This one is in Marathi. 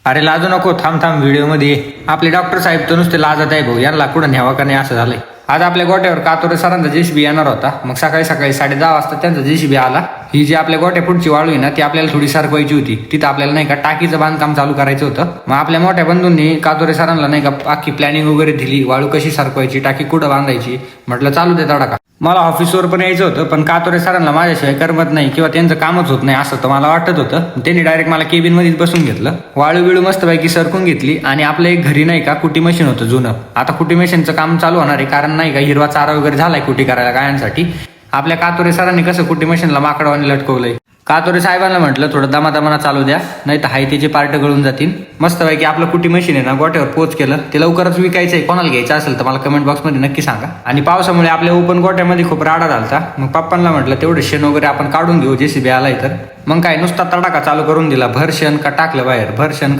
अरे लाजू नको, थांब थांब व्हिडिओ मध्ये ये. आपले डॉक्टर साहेब तर नुसते लाजत आहे भाऊ, यांना कुठं न्यावा का नाही असं झालंय. आज आपल्या गोट्यावर कातोरे सरांचा जेसीबी येणार होता. मग सकाळी सकाळी 10:30 वाजता त्यांचा जेसीबी आला. ही जी आपल्या गोट्या पुढची वाळू आहे ना, ती आपल्याला थोडी सरकवायची होती. तिथं आपल्याला नाही का टाकीचं बांधकाम चालू करायचं होतं. मग आपल्या मोठ्या बंधूंनी कातोरे सरांना नाही का अख्खी प्लॅनिंग वगैरे दिली, वाळू कशी सरकवायची, टाकी कुठं बांधायची. म्हटलं चालू दे तडाखा. मला ऑफिसवर पण यायचं होतं, पण कातोरे सरांना माझ्याशिवाय करमत नाही किंवा त्यांचं कामच होत नाही असं तर मला वाटत होतं. त्यांनी डायरेक्ट मला केबिन मध्येच बसून घेतलं. वाळू बिळू मस्तपैकी सरकून घेतली आणि आपलं एक घरी नाही का कुटी मशीन होतं जुनं. आता कुटी मशीनचं काम चालू होणार आहे, कारण नाही का हिरवा चारा वगैरे झालाय कुटी करायला गायांसाठी. आपल्या कातोरे सरांनी कसं कुटी मशीनला माकडावाने लटकवलंय. कातोरे साहेबांना म्हटलं थोडं दमादमाना चालू द्या, नाही तर हाय त्याचे पार्ट गळून जातील. मस्तपैकी आपलं कुटी मशीन आहे ना गोट्यावर पोच केलं. ते लवकरच विकायचं आहे. कोणाला घ्यायचं असेल तर मला कमेंट बॉक्समध्ये नक्की सांगा. आणि पावसामुळे आपल्या ओपन गोट्यामध्ये खूप राडा झालता. मग पप्पांना म्हटलं तेवढं शेण वगैरे आपण काढून घेऊ जेसीबी आलाय तर. मग काय नुसता तडाखा चालू करून दिला. भर शेण का टाकलं बाहेर, भर शेण